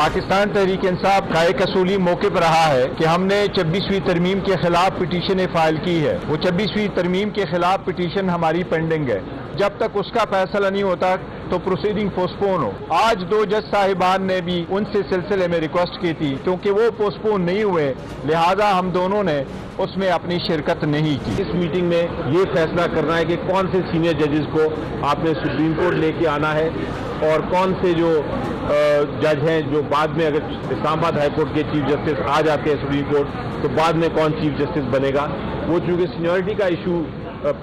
پاکستان تحریک انصاف کا ایک اصولی موقف رہا ہے کہ ہم نے 26ویں ترمیم کے خلاف پٹیشن فائل کی ہے. وہ 26ویں ترمیم کے خلاف پٹیشن ہماری پینڈنگ ہے. جب تک اس کا فیصلہ نہیں ہوتا تو پروسیڈنگ پوسٹپون ہو. آج 2 جج صاحبان نے بھی ان سے سلسلے میں ریکویسٹ کی تھی، کیونکہ وہ پوسٹپون نہیں ہوئے، لہذا ہم دونوں نے اس میں اپنی شرکت نہیں کی. اس میٹنگ میں یہ فیصلہ کرنا ہے کہ کون سے سینئر ججز کو آپ نے سپریم کورٹ لے کے آنا ہے اور کون سے جو جج ہیں جو بعد میں اگر اسلام آباد ہائی کورٹ کے چیف جسٹس آ جاتے ہیں سپریم کورٹ تو بعد میں کون چیف جسٹس بنے گا. وہ چونکہ سینیورٹی کا ایشو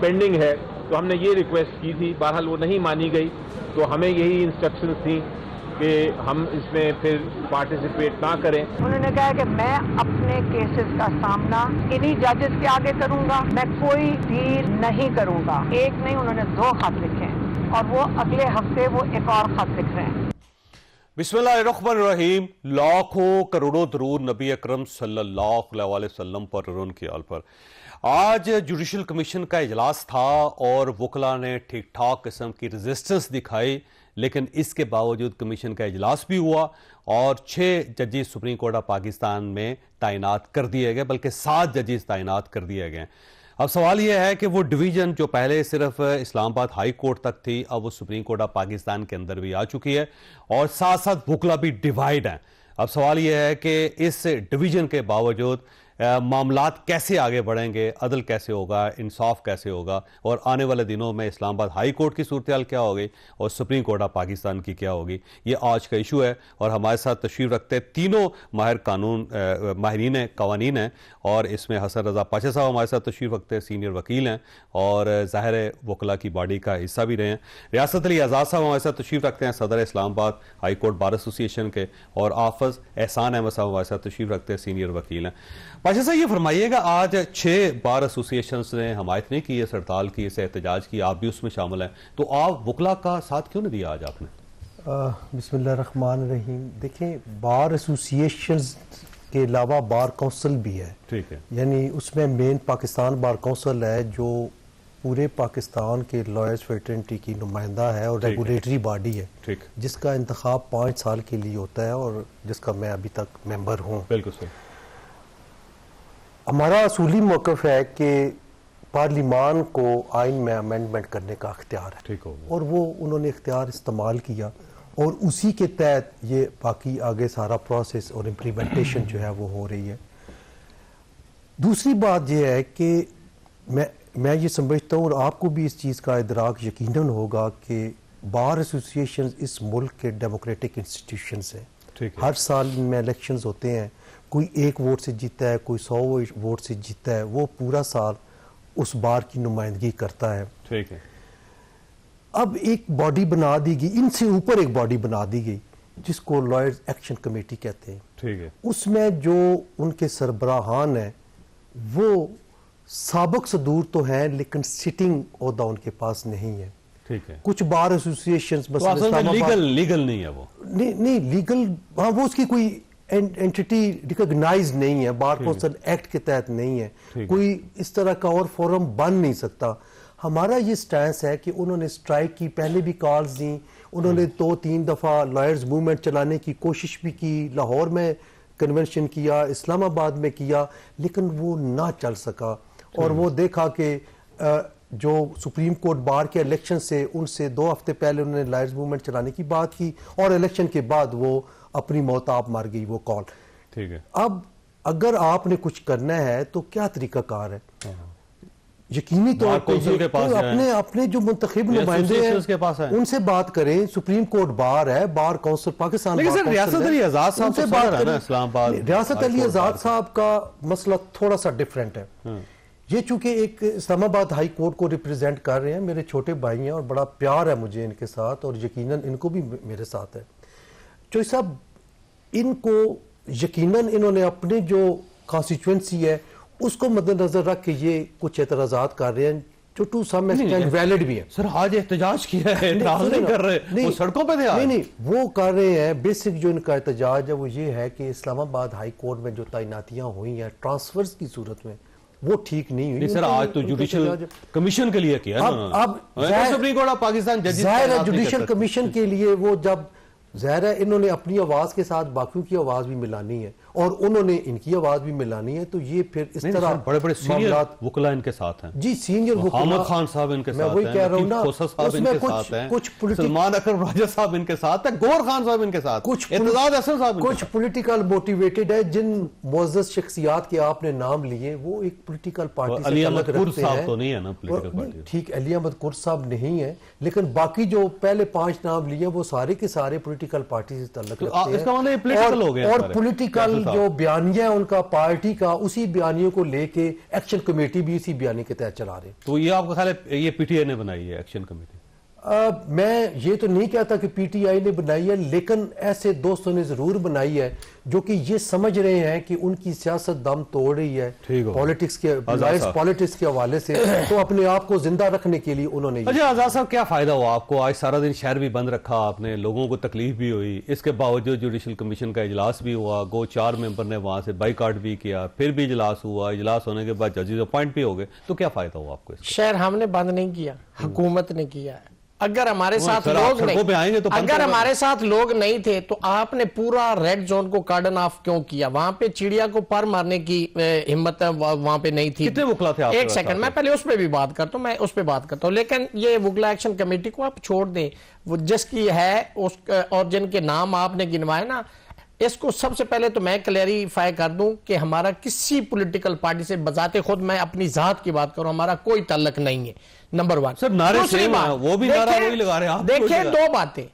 پینڈنگ ہے تو ہم نے یہ ریکویسٹ کی تھی، بہرحال وہ نہیں مانی گئی. تو ہمیں یہی انسٹرکشنز تھیں کہ ہم اس میں پھر پارٹیسپیٹ نہ کریں. انہوں نے کہا کہ میں اپنے کیسز کا سامنا انہی ججز کے آگے کروں گا، میں کوئی ڈیل نہیں کروں گا. ایک نہیں، انہوں نے 2 خط لکھے ہیں اور وہ اگلے ہفتے وہ ایک اور خط لکھ رہے ہیں. بسم اللہ الرحمن الرحیم. لاکھوں کروڑوں درود نبی اکرم صلی اللہ علیہ وسلم پر اور ان کی آل پر. آج جوڈیشل کمیشن کا اجلاس تھا اور وکلاء نے ٹھیک ٹھاک قسم کی ریزسٹنس دکھائی، لیکن اس کے باوجود کمیشن کا اجلاس بھی ہوا اور 6 ججز سپریم کورٹ آف پاکستان میں تعینات کر دیے گئے، بلکہ 7 ججز تعینات کر دیے گئے. اب سوال یہ ہے کہ وہ ڈویژن جو پہلے صرف اسلام آباد ہائی کورٹ تک تھی اب وہ سپریم کورٹ آف پاکستان کے اندر بھی آ چکی ہے اور ساتھ ساتھ وکلا بھی ڈیوائیڈ ہیں. اب سوال یہ ہے کہ اس ڈویژن کے باوجود معاملات کیسے آگے بڑھیں گے، عدل کیسے ہوگا، انصاف کیسے ہوگا، اور آنے والے دنوں میں اسلام آباد ہائی کورٹ کی صورتحال کیا ہوگی اور سپریم کورٹ آف پاکستان کی کیا ہوگی. یہ آج کا ایشو ہے اور ہمارے ساتھ تشریف رکھتے تینوں ماہرین قوانین ہیں اور اس میں حسن رضا پاشا صاحب ہمارے ساتھ تشریف رکھتے سینئر وکیل ہیں اور ظاہر وکلا کی باڈی کا حصہ بھی رہے ہیں. ریاست علی آزاد صاحب ہمارے ساتھ تشریف رکھتے ہیں صدر اسلام آباد ہائی کورٹ بار ایسوسی ایشن کے، اور آفز احسان احمد صاحب ہمارے ساتھ تشریف رکھتے ہیں سینئر وکیل ہیں. پاشا صاحب یہ فرمائیے گا، آج 6 بار ایسوسی ایشنز نے حمایت نہیں کی اس ہڑتال کی، اس احتجاج کی، آپ بھی اس میں شامل ہیں، تو آپ وکلا کا ساتھ کیوں نہیں دیا آج آپ نے؟ بسم اللہ الرحمن الرحیم. دیکھیں، بار ایسوسی ایشنز کے علاوہ بار کونسل بھی ہے. ٹھیک ہے. یعنی اس میں مین پاکستان بار کونسل ہے جو پورے پاکستان کے لائرز فریٹرنٹی کی نمائندہ ہے اور ریگولیٹری باڈی ہے جس کا انتخاب 5 سال کے لیے ہوتا ہے اور جس کا میں ابھی تک ممبر ہوں. بالکل صحیح. ہمارا اصولی موقف ہے کہ پارلیمان کو آئین میں امینڈمنٹ کرنے کا اختیار ہے اور وہ انہوں نے اختیار استعمال کیا اور اسی کے تحت یہ باقی آگے سارا پروسیس اور امپلیمنٹیشن جو ہے وہ ہو رہی ہے. دوسری بات یہ ہے کہ میں یہ سمجھتا ہوں اور آپ کو بھی اس چیز کا ادراک یقیناً ہوگا کہ بار ایسوسی ایشنز اس ملک کے ڈیموکریٹک انسٹیٹیوشنز ہیں. ہر سال ان میں الیکشنز ہوتے ہیں، کوئی 1 ووٹ سے جیتا ہے، کوئی 100 ووٹ سے جیتا ہے، وہ پورا سال اس بار کی نمائندگی کرتا ہے. ٹھیک ہے. اب ایک باڈی بنا دی گئی، ان سے اوپر ایک باڈی بنا دی گئی جس کو لائرز ایکشن کمیٹی کہتے ہیں. ٹھیک ہے. اس میں جو ان کے سربراہان ہیں وہ سابق صدور تو ہیں لیکن سٹنگ عہدہ ان کے پاس نہیں ہے. ٹھیک ہے. کچھ بار ایسوسیشنز لیگل نہیں ہے وہ نہیں لیگل، ہاں وہ اس کی کوئی اینٹی ریکگنائز نہیں ہے، بار کونسل ایکٹ کے تحت نہیں ہے، کوئی اس طرح کا اور فورم بن نہیں سکتا. ہمارا یہ سٹینس ہے کہ انہوں نے سٹرائک کی، پہلے بھی کالز دیں، انہوں نے 2-3 دفعہ لائرز موومنٹ چلانے کی کوشش بھی کی، لاہور میں کنونشن کیا، اسلام آباد میں کیا، لیکن وہ نہ چل سکا. اور وہ دیکھا کہ جو سپریم کورٹ بار کے الیکشن سے ان سے 2 ہفتے پہلے انہوں نے لائرز موومنٹ چلانے کی بات کی اور الیکشن کے بعد وہ اپنی موت آپ مر گئی وہ کال. ٹھیک ہے. اب اگر آپ نے کچھ کرنا ہے تو کیا طریقہ کار ہے؟ یقینی طور پر اپنے جو منتخب نمائندے ہیں ان سے بات کریں. سپریم کورٹ بار ہے، بار کونسل پاکستان، ریاست علی آزاد صاحب سے بات کریں. اسلام آباد ریاست علی آزاد صاحب کا مسئلہ تھوڑا سا ڈیفرنٹ ہے. یہ چونکہ ایک اسلام آباد ہائی کورٹ کو ریپریزنٹ کر رہے ہیں، میرے چھوٹے بھائی ہیں اور بڑا پیار ہے مجھے ان کے ساتھ اور یقیناً ان کو بھی میرے ساتھ ہے. چوہی صاحب، ان کو یقیناً انہوں نے اپنے جو کانسٹیچوئنسی ہے اس کو مد نظر رکھ کے یہ کچھ اعتراضات کر رہے ہیں جو ٹو سم ایکسٹینٹ ویلڈ بھی ہیں. سر آج احتجاج کیا ہے، نہیں کر رہے، وہ سڑکوں پہ تھے. نہیں وہ کر رہے ہیں. بیسک جو ان کا احتجاج ہے وہ یہ ہے کہ اسلام آباد ہائی کورٹ میں جو تعیناتیاں ہوئی ہیں ٹرانسفرز کی صورت میں وہ ٹھیک نہیں ہوئی. سر آج تو جوڈیشل کمیشن کے لیے کیا اب ظاہر ہے جوڈیشل کمیشن کے لیے وہ جب ظاہر ہے انہوں نے اپنی آواز کے ساتھ باقیوں کی آواز بھی ملانی ہے اور انہوں نے ان کی آواز بھی ملانی ہے، تو یہ پھر اس طرح بڑے بڑے سینئر وکلا ان کے ساتھ ہیں جی، سینئر وکلا، حامد خان صاحب ان کے ساتھ ہیں، میں وہی کہہ رہا ہوں نا، کوثر صاحب ان کے ساتھ ہیں، کچھ سلمان اکرم راجہ صاحب ان کے ساتھ ہیں، گور خان صاحب ان کے ساتھ، اعتزاز احسن صاحب، کچھ پولیٹیکل موٹیویٹڈ ہے، جن معزز شخصیات کے آپ نے نام لیے وہ ایک پولیٹیکل پارٹی سے علی تعلق احمد رکھتے کرد صاحب ہیں، تو نہیں ہے نا پولیٹیکل پارٹی، ٹھیک علی احمد کرد صاحب نہیں ہے، لیکن باقی جو پہلے 5 نام لیے وہ سارے کے سارے پولیٹیکل پارٹی سے تعلق رکھتے اس کا مطلب یہ پولیٹیکل ہو گیا، اور پولیٹیکل جو بیانیہ ہے ان کا پارٹی کا، اسی بیانیوں کو لے کے ایکشن کمیٹی بھی اسی بیانیے کے تحت چلا رہے ہیں۔ تو یہ آپ کا خیال ہے یہ پی ٹی آئی نے بنائی ہے ایکشن کمیٹی؟ میں یہ تو نہیں کہتا کہ پی ٹی آئی نے بنائی ہے، لیکن ایسے دوستوں نے ضرور بنائی ہے جو کہ یہ سمجھ رہے ہیں کہ ان کی سیاست دم توڑ رہی ہے پالیٹکس کے حوالے سے، تو اپنے آپ کو زندہ رکھنے کے لیے انہوں نے اچھا آزاد صاحب کیا فائدہ ہوا آپ کو؟ آج سارا دن شہر بھی بند رکھا آپ نے، لوگوں کو تکلیف بھی ہوئی، اس کے باوجود جوڈیشل کمیشن کا اجلاس بھی ہوا، 4 ممبر نے وہاں سے بائیکاٹ بھی کیا، پھر بھی اجلاس ہوا، اجلاس ہونے کے بعد ججز اپوائنٹ بھی ہو گئے، تو کیا فائدہ ہوا آپ کو؟ شہر ہم نے بند نہیں کیا، حکومت نے کیا ہے۔ اگر ہمارے ساتھ لوگ نہیں تھے تو آپ نے پورا ریڈ زون کو کارڈن آف کیوں کیا؟ وہاں پہ چڑیا کو پر مارنے کی ہمت وہاں پہ نہیں تھی۔ کتنے وکلا تھے آپ؟ ایک سیکنڈ، میں پہلے اس پہ بھی بات کرتا ہوں، لیکن یہ وکلا ایکشن کمیٹی کو آپ چھوڑ دیں، وہ جس کی ہے اور جن کے نام آپ نے گنوائے نا، اس کو سب سے پہلے تو میں کلیریفائی کر دوں کہ ہمارا کسی پولیٹیکل پارٹی سے بذات خود، میں اپنی ذات کی بات کروں، ہمارا کوئی تعلق نہیں ہے، نمبر 1۔ سر نعرے سیم ہیں، وہ بھی نعرہ وہی لگا رہے ہیں، دیکھیں 2 باتیں،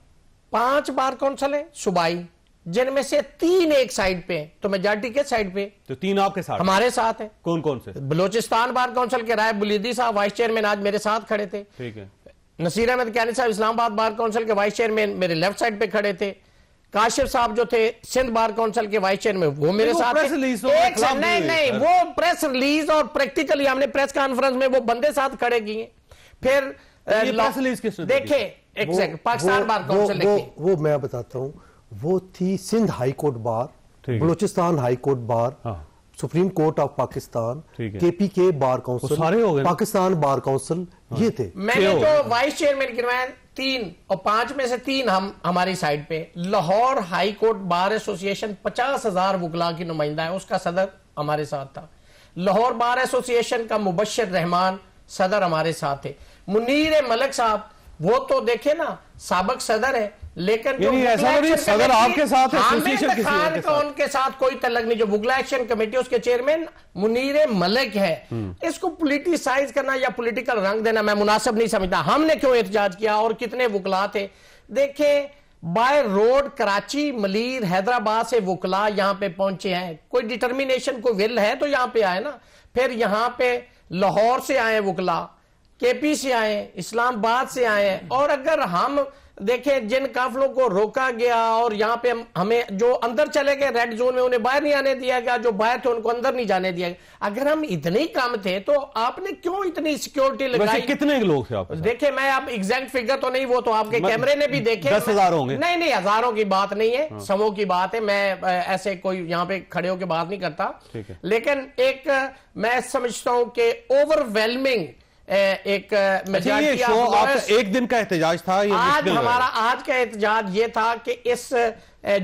5 بار کونسل ہیں صوبائی، جن میں سے 3 ایک سائیڈ پہ ہیں، تو میجارٹی کے سائیڈ پہ، تو 3 آپ کے ساتھ ہمارے ساتھ ہیں۔ کون سے؟ بلوچستان بار کونسل کے رائے بلیدی صاحب وائس چیئرمین آج میرے ساتھ کھڑے تھے، ٹھیک ہے۔ نصیر احمد کیانی صاحب اسلام آباد بار کونسل کے وائس چیئرمین میرے لیفٹ سائیڈ پہ کھڑے تھے، کاشف صاحب جو تھے سندھ بار کونسل کے وائس چیئرمین وہ میرے ساتھ نہیں، وہ پریس ریلیز اور پریکٹیکلی ہم نے پریس کانفرنس میں وہ بندے ساتھ کھڑے کیے۔ پھر دیکھیں ایک سیکنڈ، پاکستان بار کونسل وہ میں بتاتا ہوں، وہ تھی Sindh high court bar, Balochistan high court bar, supreme court of Pakistan, کے پی کے bar council, Pakistan bar council, یہ تھے۔ میں نے جو وائس چیئرمین گنوائے 3 اور 5 میں سے 3 ہماری سائڈ پہ۔ لاہور ہائی کورٹ بار ایسوسی ایشن 50,000 وکلا کی نمائندہ ہے، اس کا صدر ہمارے ساتھ تھا۔ لاہور بار ایسوسی ایشن کا مبشر رحمان صدر ہمارے ساتھ تھے۔ منیر ملک صاحب وہ تو دیکھیں نا سابق صدر ہے، لیکن صدر آپ کے ساتھ ہے، خان کا ان کے ساتھ کوئی تعلق نہیں۔ جو وکلا ایکشن کمیٹی اس کے چیئرمین منیر ملک ہے، اس کو پولیٹیسائز کرنا یا پولیٹیکل رنگ دینا میں مناسب نہیں سمجھتا۔ ہم نے کیوں احتجاج کیا اور کتنے وکلا تھے؟ دیکھیں بائی روڈ کراچی، ملیر، حیدرآباد سے وکلا یہاں پہ پہنچے ہیں، کوئی ڈیٹرمینیشن کو ول ہے تو یہاں پہ آئے نا۔ پھر یہاں پہ لاہور سے آئے وکلا، کے پی سے آئے، اسلام آباد سے آئے، اور اگر ہم دیکھیں جن قافلوں کو روکا گیا اور یہاں پہ ہمیں جو اندر چلے گئے ریڈ زون میں انہیں باہر نہیں آنے دیا گیا، جو باہر تھے ان کو اندر نہیں جانے دیا گیا۔ اگر ہم اتنے کم تھے تو آپ نے کیوں اتنی سیکیورٹی لگائی؟ کتنے لوگ تھے آپ؟ دیکھیں میں آپ ایگزیکٹ فگر تو نہیں، وہ تو آپ کے کیمرے نے بھی دیکھے، 10,000 ہوں گے۔ نہیں ہزاروں کی بات نہیں ہے، سووں کی بات ہے، میں ایسے کوئی یہاں پہ کھڑے ہو کے بات نہیں کرتا، لیکن ایک میں سمجھتا ہوں کہ اوور ویلمنگ ایک میجارٹی۔ ایک دن کا احتجاج تھا آج کا احتجاج یہ تھا کہ اس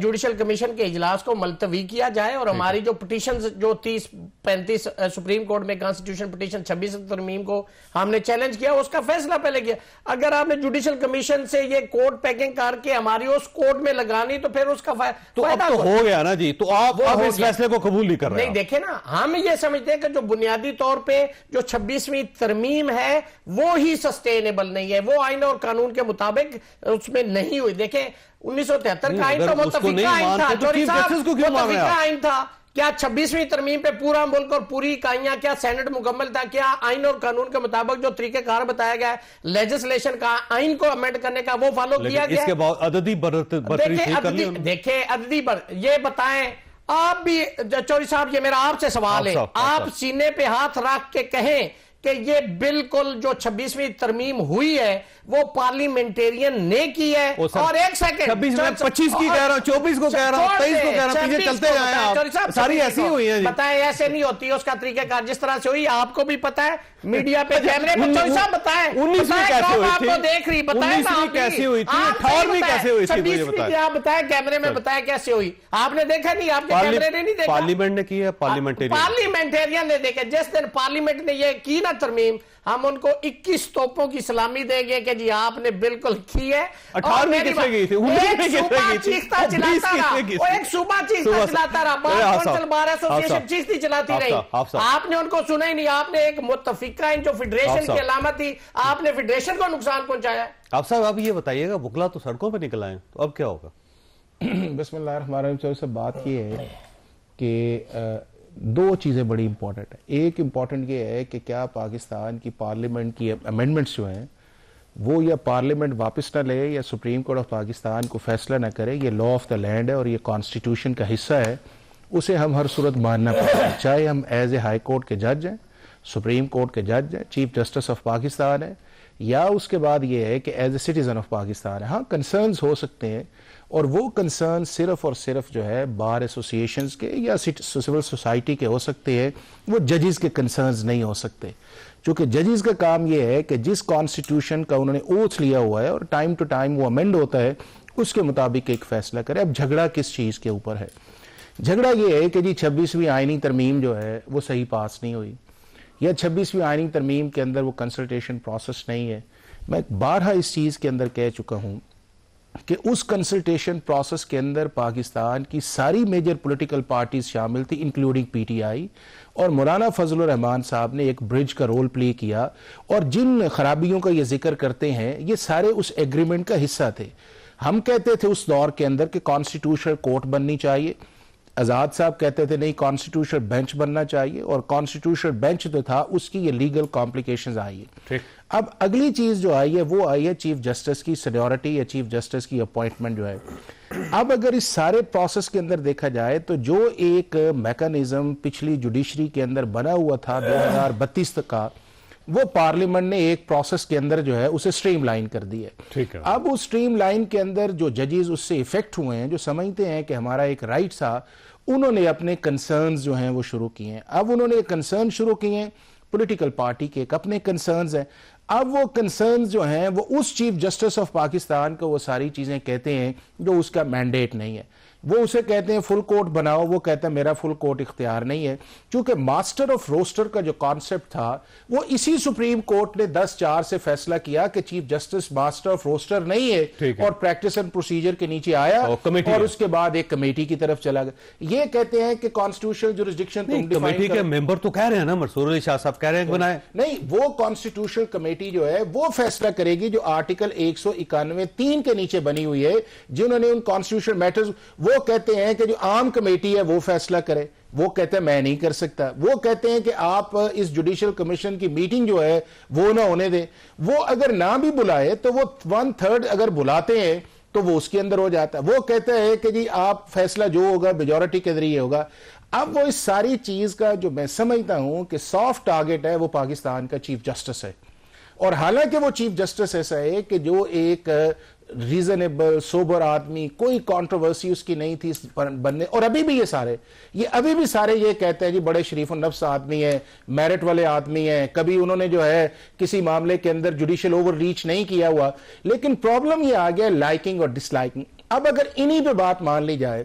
جوڈیشل کمیشن کے اجلاس کو ملتوی کیا جائے اور ہماری جو پٹیشنز جو 30-35 سپریم کورٹ میں کانسٹیٹیوشن پٹیشن 26 ترمیم کو ہم نے چیلنج کیا، اس کا فیصلہ پہلے کیا۔ اگر آپ نے جوڈیشل کمیشن سے یہ کوڈ پیکنگ کر کے ہماری اس کوڈ میں لگانی تو پھر اس کا فائدہ تو ہو گیا نا جی، تو آپ اس فیصلے کو قبول نہیں کر رہے؟ نہیں دیکھیں نا، ہم یہ سمجھتے ہیں کہ جو بنیادی طور پہ جو 26ویں ترمیم ہے وہ ہی سسٹینیبل نہیں ہے، وہ آئین اور قانون کے مطابق اس میں نہیں ہوئی۔ دیکھیں 1973 کا آئین تو متفقہ آئین تھا، چوری صاحب متفقہ آئین تھا، کیا 26ویں ترمیم پہ پورا ملک اور پوری اکائیاں کیا سینٹ مکمل تھا؟ کیا آئین اور قانون کے مطابق جو طریقہ کار بتایا گیا ہے لیجسلیشن کا، آئین کو امینڈ کرنے کا، وہ فالو کیا گیا؟ اس کے بعد عددی برتری ٹھیک کر لی؟ دیکھیں عددی یہ بتائیں آپ بھی، چوری صاحب یہ میرا آپ سے سوال ہے، آپ سینے پہ ہاتھ رکھ کے کہیں کہ یہ بالکل جو 26ویں ترمیم ہوئی ہے وہ پارلیمنٹیرین نے کی ہے. اور ایک سیکنڈ 26 میں 25 کی کہہ رہا ہوں, 24 کو کہہ رہا ہوں, 23 کو کہہ رہا ہوں, پیچھے چلتے جائیں آپ. ساری ایسی ہوئی ہیں. بتائیں ایسے نہیں ہوتی, اس کا طریقہ کار جس طرح سے ہوئی آپ کو بھی پتا ہے, میڈیا پہ کیمرے پہ. چوہدری صاحب بتائیں 19 میں کیسے ہوئی آپ تھی, کو دیکھ رہی, بتائیں 19 میں کیسے ہوئی تھی, 18 میں کیسے ہوئی تھی, مجھے بتائیں. آپ بتائیں کیمرے میں, بتائیں کیسے ہوئی. آپ نے دیکھا نہیں, آپ کے کیمرے نے نہیں دیکھا. پارلیمنٹ نے کی ہے, پارلیمنٹیرین نے دیکھا. جس دن پارلیمنٹ نے یہ کی نا ترمیم, ہم ان کو 21 توپوں کی سلامی دیں گے کہ جی آپ نے بالکل کی ہے. 18 میں کسے گئی تھی, 19 میں کسے گئی تھی, چیختا چلاتا رہا, وہ ایک صوبہ چیختا چلاتا رہا, بار ایسوسیشن چیختی چلاتی رہی. آپ نے ان کو سنا ہی نہیں. آپ نے ایک متفقہ جو فیڈریشن کی علامت تھی, آپ نے فیڈریشن کو نقصان پہنچایا. آپ صاحب اب یہ بتائیے گا, وکلا تو سڑکوں پہ نکل آئے, تو اب کیا ہوگا؟ بسم اللہ الرحمن الرحیم. سے بات یہ ہے کہ دو چیزیں بڑی امپورٹنٹ ہیں. ایک امپورٹنٹ یہ ہے کہ کیا پاکستان کی پارلیمنٹ کی امینڈمنٹس جو ہیں وہ یا پارلیمنٹ واپس نہ لے یا سپریم کورٹ آف پاکستان کو فیصلہ نہ کرے. یہ لا آف دا لینڈ ہے اور یہ کانسٹیٹیوشن کا حصہ ہے, اسے ہم ہر صورت ماننا پڑتا ہے, چاہے ہم ایز اے ہائی کورٹ کے جج ہیں, سپریم کورٹ کے جج ہیں, چیف جسٹس آف پاکستان ہے, یا اس کے بعد یہ ہے کہ as a citizen of Pakistan ہے. ہاں کنسرنز ہو سکتے ہیں, اور وہ کنسرن صرف اور صرف جو ہے بار ایسوسیشنز کے یا سول سوسائٹی کے ہو سکتے ہیں, وہ ججز کے کنسرنز نہیں ہو سکتے. چونکہ ججز کا کام یہ ہے کہ جس کانسٹیٹیوشن کا انہوں نے اوتھ لیا ہوا ہے اور ٹائم ٹو ٹائم وہ امینڈ ہوتا ہے, اس کے مطابق ایک فیصلہ کرے. اب جھگڑا کس چیز کے اوپر ہے؟ جھگڑا یہ ہے کہ جی 26ویں آئینی ترمیم جو ہے وہ صحیح پاس نہیں ہوئی, یا 26ویں آئینی ترمیم کے اندر وہ کنسلٹیشن پروسیس نہیں ہے. میں بارہا اس چیز کے اندر کہہ چکا ہوں کہ اس کنسلٹیشن پروسیس کے اندر پاکستان کی ساری میجر پولیٹیکل پارٹیز شامل تھی, انکلوڈنگ پی ٹی آئی, اور مولانا فضل الرحمان صاحب نے ایک برج کا رول پلے کیا, اور جن خرابیوں کا یہ ذکر کرتے ہیں یہ سارے اس ایگریمنٹ کا حصہ تھے. ہم کہتے تھے اس دور کے اندر کہ کانسٹیٹیوشنل کورٹ بننی چاہیے, آزاد صاحب کہتے تھے نہیں کانسٹیٹیوشنل بینچ بننا چاہیے, اور کانسٹیٹیوشنل بینچ جو تھا اس کی یہ لیگل کمپلیکیشنز آئی ہے. اب اگلی چیز جو آئی ہے وہ آئی ہے چیف جسٹس کی سینیورٹی یا چیف جسٹس کی اپوائنٹمنٹ جو ہے. اب اگر اس سارے پروسیس کے اندر دیکھا جائے تو جو ایک میکانزم پچھلی جوڈیشری کے اندر بنا ہوا تھا 2032 تک کا, وہ پارلیمنٹ نے ایک پروسیس کے اندر جو ہے اسے سٹریم لائن کر دی ہے. اب اس سٹریم لائن کے اندر جو ججز اس سے افیکٹ ہوئے ہیں, جو سمجھتے ہیں کہ ہمارا ایک رائٹ تھا, انہوں نے اپنے کنسرنز جو ہیں وہ شروع کیے ہیں. اب انہوں نے کنسرن شروع کیے ہیں, پولیٹیکل پارٹی کے ایک اپنے کنسرنز ہیں. اب وہ کنسرنز جو ہیں وہ اس چیف جسٹس آف پاکستان کو وہ ساری چیزیں کہتے ہیں جو اس کا مینڈیٹ نہیں ہے. وہ اسے کہتے ہیں فل کورٹ بناؤ, وہ کہتا ہے میرا فل کورٹ اختیار نہیں ہے. چونکہ ماسٹر آف روسٹر کا جو کانسیپٹ تھا وہ اسی سپریم کورٹ نے 10-4 سے فیصلہ کیا کہ chief justice master of roster نہیں ہے, اور پریکٹس اینڈ پروسیجر کے نیچے آیا, اور اس کے بعد ایک کمیٹی کی طرف چلا گیا. یہ کہتے ہیں کہ کانسٹیٹیوشنل جورسڈکشن کمیٹی کے ممبر تو کہہ رہے ہیں نا, منصور علی شاہ صاحب کہہ رہے ہیں بنائے. نہیں, وہ کانسٹیٹیوشنل کمیٹی جو ہے وہ فیصلہ کرے گی جو آرٹیکل 191(3) کے نیچے بنی ہوئی ہے, جنہوں نے ان کانسٹیٹیوشنل میٹرز, وہ کہتے ہیں کہ جو عام کمیٹی ہے وہ فیصلہ کرے. وہ کہتے ہیں میں نہیں کر سکتا. وہ کہتے ہیں کہ آپ اس جوڈیشل کمیشن کی میٹنگ جو ہے وہ نہ ہونے دیں. وہ اگر نہ بھی بلائے تو وہ 1/3 اگر بلاتے ہیں تو وہ اس کے اندر ہو جاتا ہے. وہ کہتا ہے کہ جی آپ فیصلہ جو ہوگا میجورٹی کے ذریعے ہوگا. اب وہ اس ساری چیز کا جو میں سمجھتا ہوں کہ سافٹ ٹارگٹ ہے وہ پاکستان کا چیف جسٹس ہے. اور حالانکہ وہ چیف جسٹس ایسا ہے کہ جو ایک ریزنیبل سوبر آدمی, کوئی کانٹروورسی اس کی نہیں تھی بننے, اور ابھی بھی یہ سارے یہ کہتے ہیں جی بڑے شریف النفس آدمی ہیں, میرٹ والے آدمی ہیں, کبھی انہوں نے جو ہے کسی معاملے کے اندر جوڈیشل اوور ریچ نہیں کیا ہوا. لیکن پرابلم یہ آ گیا لائکنگ اور ڈس لائکنگ. اب اگر انہی پہ بات مان لی جائے,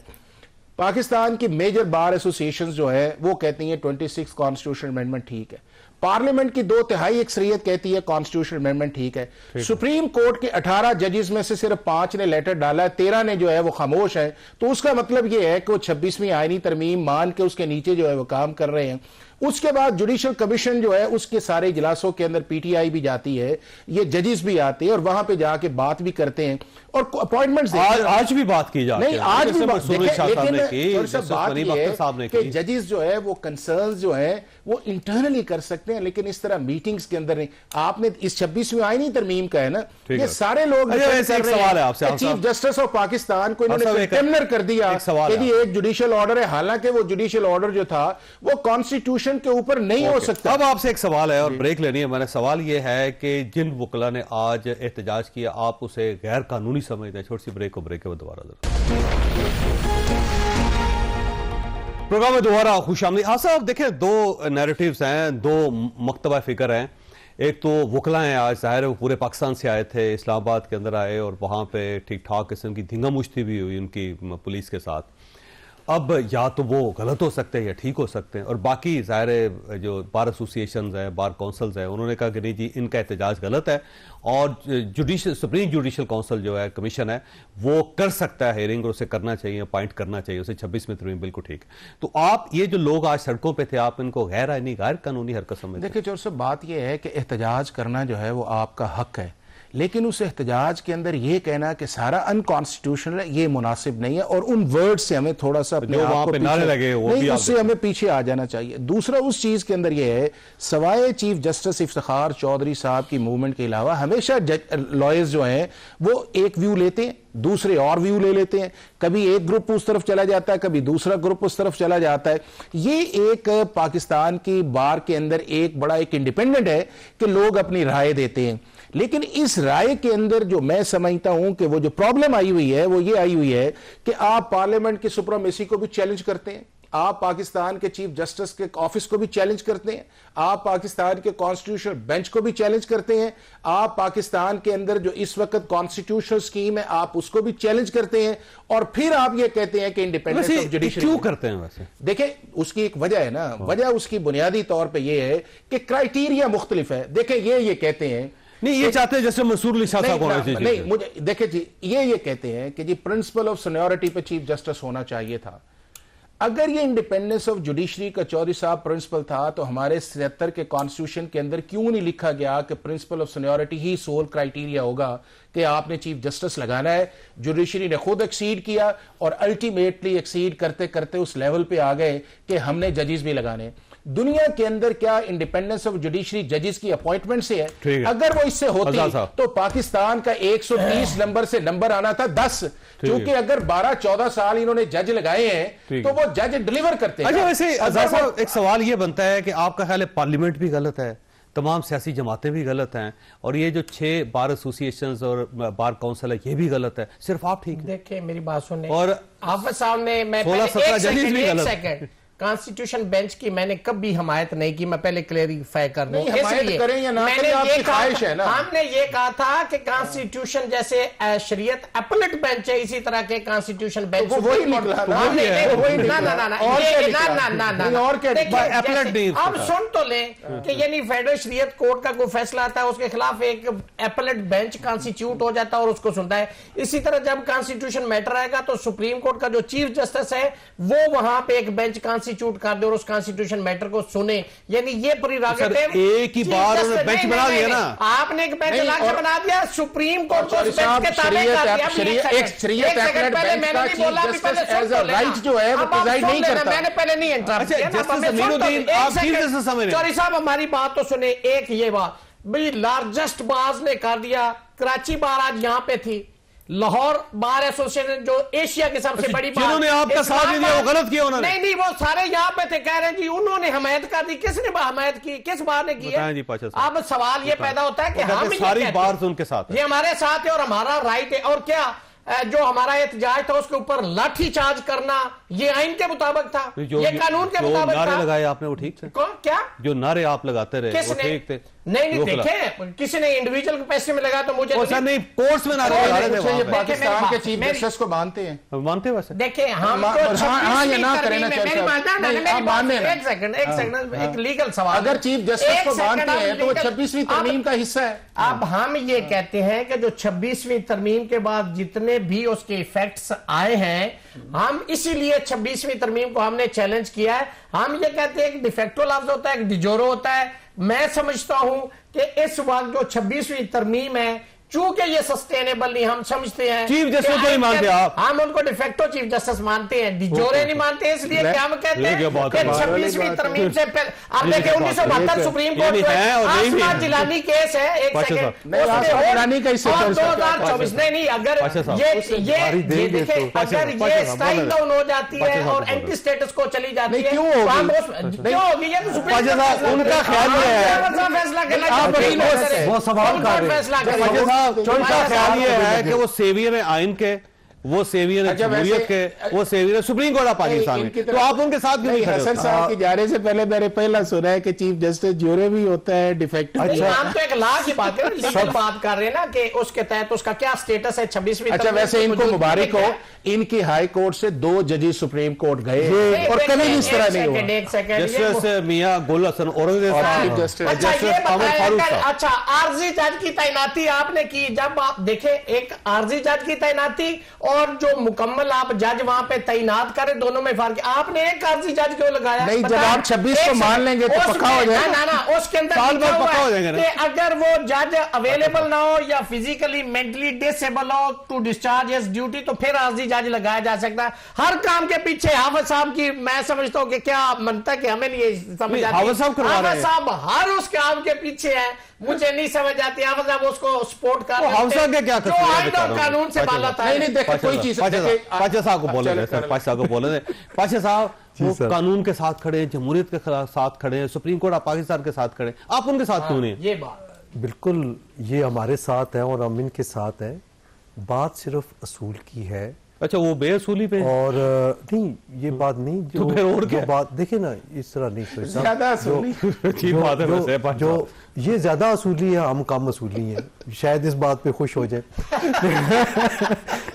پاکستان کی میجر بار ایسوسیشنز جو ہے وہ کہتی ہیں 26 کانسٹیٹیوشنل امینڈمنٹ ٹھیک ہے, پارلیمنٹ کی 2/3 اکثریت کہتی ہے کانسٹیٹیوشنل امینڈمنٹ ٹھیک ہے. سپریم کورٹ کے 18 ججز میں سے صرف 5 نے لیٹر ڈالا ہے, 13 نے جو ہے وہ خاموش ہیں. تو اس کا مطلب یہ ہے کہ وہ 26ویں آئینی ترمیم مان کے اس کے نیچے جو ہے وہ کام کر رہے ہیں. اس کے بعد جوڈیشل کمیشن جو ہے اس کے سارے اجلاسوں کے اندر پی ٹی آئی بھی جاتی ہے, یہ ججز بھی آتے ہیں اور وہاں پہ جا کے بات بھی کرتے ہیں, اور اپوائنٹمنٹس آج بھی بات کی جاتی ہے. نہیں, آج بھی بات یہ ہے کہ ججز جو ہے وہ کنسرنز جو ہیں وہ انٹرنلی کر سکتے ہیں, لیکن اس طرح میٹنگز کے اندر نہیں. آپ نے اس 26ویں آئینی ترمیم کا ہے نا, یہ سارے لوگ چیف جسٹس آف پاکستان کو انہوں نے کنڈمن کر دیا کہ یہ ایک جوڈیشل آرڈر ہے, حالانکہ وہ جوڈیشل آرڈر جو تھا وہ کانسٹیٹیوشن کانسٹیٹیوشن کے اوپر نہیں ہو سکتا. اب آپ سے ایک سوال ہے اور بریک لینی ہے میں نے. سوال یہ ہے کہ جن وکلاء نے آج احتجاج کیا آپ اسے غیر قانونی سمجھتے ہیں؟ چھوٹی سی بریک کے بعد دوبارہ پروگرام میں دوبارہ خوش آمدید. ہاں صاحب دیکھیں دو نیریٹیوز ہیں, دو مکتبہ فکر ہیں. ایک تو وکلاء ہیں, آج ظاہر ہے وہ پورے پاکستان سے آئے تھے, اسلام آباد کے اندر آئے اور وہاں پہ ٹھیک ٹھاک قسم کی دھنگا مشتی بھی ہوئی ان کی پولیس کے ساتھ. اب یا تو وہ غلط ہو سکتے ہیں یا ٹھیک ہو سکتے ہیں, اور باقی ظاہر جو بار ایسوسیشنز ہیں, بار کونسلز ہیں, انہوں نے کہا کہ نہیں جی ان کا احتجاج غلط ہے اور سپریم جوڈیشل کونسل جو ہے کمیشن ہے وہ کر سکتا ہے ہیئرنگ, اور اسے کرنا چاہیے, اپائنٹ کرنا چاہیے اسے 26ویں ترمیم بالکل ٹھیک. تو آپ یہ جو لوگ آج سڑکوں پہ تھے آپ ان کو غیر آئینی غیر قانونی حرکت سمجھتے ہیں؟ دیکھیں چور صاحب بات یہ ہے کہ احتجاج کرنا جو ہے وہ آپ کا حق ہے, لیکن اس احتجاج کے اندر یہ کہنا کہ سارا انکانسٹیٹیوشنل ہے یہ مناسب نہیں ہے, اور ان ورڈ سے ہمیں تھوڑا سا اپنے آپ کو نہیں اس سے ہمیں پیچھے آ جانا چاہیے. دوسرا اس چیز کے اندر یہ ہے سوائے چیف جسٹس افتخار چودھری صاحب کی موومنٹ کے علاوہ ہمیشہ لائرز جو ہیں وہ ایک ویو لیتے ہیں, دوسرے اور ویو لے لیتے ہیں, کبھی ایک گروپ اس طرف چلا جاتا ہے, کبھی دوسرا گروپ اس طرف چلا جاتا ہے. یہ ایک پاکستان کی بار کے اندر ایک بڑا ایک انڈیپینڈنٹ ہے کہ لوگ اپنی رائے دیتے ہیں, لیکن اس رائے کے اندر جو میں سمجھتا ہوں کہ وہ جو پرابلم آئی ہوئی ہے وہ یہ آئی ہوئی ہے کہ آپ پارلیمنٹ کی سپریمیسی کو بھی چیلنج کرتے ہیں, آپ پاکستان کے چیف جسٹس کے آفس کو بھی چیلنج کرتے ہیں, آپ پاکستان کے کانسٹیٹیوشنل بینچ کو بھی چیلنج کرتے ہیں, آپ پاکستان کے اندر جو اس وقت کانسٹیٹیوشنل سکیم ہے آپ اس کو بھی چیلنج کرتے ہیں, اور پھر آپ یہ کہتے ہیں کہ انڈیپینڈنس آف جوڈیشری کیوں کرتے ہیں؟ ویسے دیکھیں اس کی ایک وجہ ہے نا, وجہ اس کی بنیادی طور پہ یہ ہے کہ کرائیٹیریا مختلف ہے. دیکھیں یہ کہتے ہیں نہیں, یہ چاہتے ہیں جیسے منصور علی شاہ صاحب ہونا چاہیے. نہیں مجھے دیکھیں جی یہ کہتے ہیں کہ جی پرنسپل آف سینیورٹی پہ چیف جسٹس ہونا چاہیے تھا. اگر یہ انڈیپینڈنس آف جوڈیشری کا چودھری صاحب پرنسپل تھا تو ہمارے 77 کے کانسٹیٹیوشن کے اندر کیوں نہیں لکھا گیا کہ principle of seniority he civil criteria ہوگا کہ آپ نے چیف جسٹس لگانا ہے. جوڈیشری نے خود ایکسیڈ کیا اور الٹیمیٹلی ایکسیڈ کرتے کرتے اس لیول پہ آ گئے کہ ہم نے ججز بھی لگانے. دنیا کے اندر کیا انڈیپینڈنس آف جوڈیشری ججز کی اپوائنٹمنٹ سے ہے؟ اگر وہ اس سے ہوتی تو پاکستان کا 130 نمبر سے نمبر آنا تھا 10, کیونکہ اگر 12-14 سال انہوں نے جج لگائے ہیں تو وہ جج ڈیلیور کرتے ہیں. اچھا ویسے ایک سوال یہ بنتا ہے کہ آپ کا خیال ہے پارلیمنٹ بھی غلط ہے, تمام سیاسی جماعتیں بھی غلط ہیں, اور یہ جو 6 بار ایسوسیشنز اور بار کونسل ہے یہ بھی غلط ہے, صرف آپ ٹھیک ہیں؟ دیکھیں میری بات سنیں, اور آپ سامنے میں 16-17 ججز بھی غلط. کانسٹیٹیوشن بینچ کی میں نے کبھی حمایت نہیں کی, میں پہلے کلیریفائی کر دوں. حمایت کریں یا نہ کریں آپ کی خواہش ہے نا. ہم نے یہ کہا تھا کہ کانسٹیٹیوشن جیسے شریعت اپلیٹ بینچ ہے اسی طرح کے کانسٹیٹیوشن بینچ وہی نکلا. اب سن تو لیں کہ یعنی فیڈرل شریعت کورٹ کا کوئی فیصلہ آتا ہے اس کے خلاف ایک اپلیٹ بینچ کانسٹیٹیوٹ ہو جاتا ہے اور اس کو سنتا ہے. اسی طرح جب کانسٹیٹیوشن میٹر آئے گا تو سپریم کورٹ کا جو چیف جسٹس ہے وہ وہاں پہ ایک بینچ کانسٹیٹیوٹ کر دے اور اس کانسٹیٹیوشن میٹر کو سنے. یعنی یہ پریروگیٹو ایک ہی بار بینچ بنا دیا نا آپ نے, ایک بینچ لا کے بنا دیا, سپریم کورٹ کو اس بینچ کے تابع کر دیا. شریعت اپلیٹ بینچ کا chief justice as a right جو ہے وہ پریزائڈ نہیں کرتا. میں نے پہلے نہیں انٹرپٹ کیا. چوری صاحب ہماری بات تو سنے. ایک یہ بات بھئی لارجسٹ باز نے کر دیا, کراچی بار آج یہاں پہ تھی, لاہور بار ایسوسیشن جو ایشیا کی سب سے بڑی بار, جنہوں نے آپ کا ساتھ نہیں دیا وہ غلط کیا انہوں نے. نہیں وہ سارے یہاں پہ تھے, کہہ رہے ہیں جی انہوں نے حمایت کر دی. کس نے حمایت کی, کس بار نے کی ہے؟ اب سوال یہ پیدا ہوتا ہے کہ ہم ساری بار ان کے ساتھ یہ ہمارے ساتھ ہے اور ہمارا رائٹ ہے, اور کیا جو ہمارا احتجاج تھا اس کے اوپر لاٹھی چارج کرنا یہ آئین کے مطابق تھا, یہ قانون کے مطابق تھا. نعرے لگائے آپ نے وہ ٹھیک تھے؟ کیا جو نارے آپ لگاتے رہے وہ ٹھیک تھے؟ نہیں دیکھیں کسی نے انڈیویجول کے پیسے میں لگا تو مجھے نہیں کورٹس میں نعرے لگا رہے تھے. یہ پاکستان کے چیف جسٹس کو مانتے ہیں, مانتے ہیں ویسے. دیکھیں ہم ہاں یا نہ کریں نا ایک سیکنڈ ایک لیگل سوال, اگر چیف جسٹس کو مانتے ہیں تو وہ 26ویں ترمیم کا حصہ ہے. اب ہم یہ کہتے ہیں کہ جو 26ویں ترمیم کے بعد جتنے بھی اس کے ایفیکٹس آئے ہیں ہم اسی لیے 26ویں ترمیم کو ہم نے چیلنج کیا ہے. ہم یہ کہتے ہیں ایک ڈیفیکٹو لفظ ہوتا ہے, ایک ڈیجورو ہوتا ہے. میں سمجھتا ہوں کہ اس وقت جو 26ویں ترمیم ہے چونکہ یہ سسٹینیبل نہیں ہم سمجھتے ہیں چیف جسٹس کو نہیں مانتے آپ؟ ہم ان کو ڈیفیکٹو چیف جسٹس مانتے ہیں، ڈیجورے نہیں مانتے، اس لیے کہ ہم کہتے ہیں کہ 26ویں ترمیم سے پہلے آپ دیکھیں 1972 سپریم کورٹ جو ہے آسمان جیلانی کیس ہے، ایک سیکنڈ آسمان جیلانی کا اس سے 2024 نہیں اگر یہ دیکھیں اگر یہ اسٹرائک ڈاؤن ہو جاتی ہے اور اینٹی اسٹیٹس کو چلی جاتی ہے کیوں ہوگی؟ یہ تو سپریم کورٹ ان کا خیال یہ ہے فیصلہ کرنا وہ سوال کر رہے ہیں فیصلہ کریں ان کا خیال یہ ہے کہ وہ سیویر عائن کے، وہ سیویر جمہوریت کے، وہ سیویر سپریم کورٹ آف پاکستان کے، تو آپ ان کے ساتھ کیوں نہیں کھڑے؟ حسن صاحب کی جانے سے پہلے میں نے پہلا سنا ہے کہ چیف جسٹس جورے بھی ہوتا ہے ڈیفیکٹو۔ ہم تو ایک لا کی بات کر رہے ہیں، لیگل بات کر رہے ہیں نا کہ اس کے تحت اس کا کیا سٹیٹس ہے 26ویں۔ اچھا ویسے ان کو مبارک ہو، ان کی ہائی کورٹ سے 2 ججز سپریم کورٹ گئے اور کبھی اس طرح نہیں ہوا۔ جسٹس میاں گل حسن اورنگزیب صاحب، اچھا عارضی جج کی تعیناتی آپ نے کی، جب آپ دیکھیں ایک عارضی جج کی تعیناتی اور جو مکمل آپ جج وہاں پہ تعینات کریں دونوں میں فرق ہے۔ آپ نے ایک عارضی جج کیوں لگایا؟ نہیں جب آپ 26 کو مان لیں گے تو پکا ہو جائے نا اس کے اندر کہ اگر وہ جج اویلیبل نہ ہو یا فزیکلی مینٹلی ڈسیبل ہو ٹو ڈسچارج ہز ڈیوٹی تو پھر عارضی جج لگایا جا سکتا ہے۔ ہر کام کے پیچھے حافظ صاحب کی میں سمجھتا ہوں کہ کیا منطق ہے، ہمیں نہیں سمجھ آتی۔ حافظ صاحب ہر اس کام کے پیچھے ہے، مجھے نہیں سمجھ آتی۔ حافظ صاحب اس کو سپورٹ کر رہے حافظ صاحب کے کیا جو آئین اور قانون سے بالا تھا۔ نہیں دیکھیں کوئی چیز پاشا صاحب کو بولے دیں سر، پاشا صاحب کو بولے دیں۔ پاشا صاحب وہ قانون کے ساتھ کھڑے ہیں، جمہوریت کے ساتھ کھڑے ہیں، سپریم کورٹ آف پاکستان کے ساتھ کھڑے ہیں، آپ ان کے ساتھ کیوں نہیں؟ یہ بات بالکل یہ ہمارے ساتھ ہے اور ہم ان کے ساتھ ہیں، بات صرف اصول کی ہے۔ اچھا وہ بے اصولی پہ اور نہیں یہ بات نہیں جو بات دیکھیں نا اس طرح نہیں کوئی زیادہ اصولی جو یہ زیادہ اصولی ہے، ہم کم اصولی ہیں، شاید اس بات پہ خوش ہو جائیں۔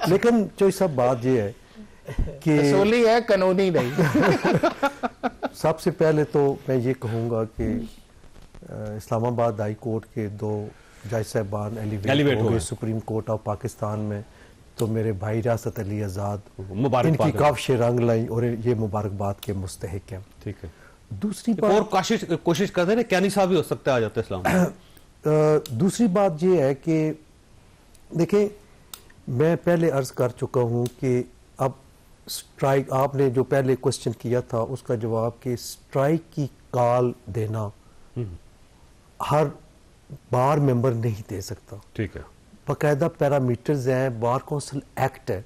لیکن جو سب بات یہ ہے کہ اصولی ہے قانونی نہیں۔ سب سے پہلے تو میں یہ کہوں گا کہ اسلام آباد ہائی کورٹ کے 2 جج صاحبان ایلیویٹ ہو گئے سپریم کورٹ آف پاکستان میں، تو میرے بھائی ریاست علی آزاد ان کی کافش رنگ لائی اور یہ مبارکباد کے مستحق ہیں۔ ٹھیک ہے، دوسری بات اور کوشش کرتے ہیں کیا نہیں صاحب بھی ہو سکتا آ جاتا اسلام۔ دوسری بات یہ ہے کہ دیکھیں میں پہلے عرض کر چکا ہوں کہ اب سٹرائک آپ نے جو پہلے کوسچن کیا تھا اس کا جواب کہ سٹرائک کی کال دینا ہر بار ممبر نہیں دے سکتا۔ ٹھیک ہے، باقاعدہ پیرامیٹرز ہیں، بار کونسل ایکٹ ہے،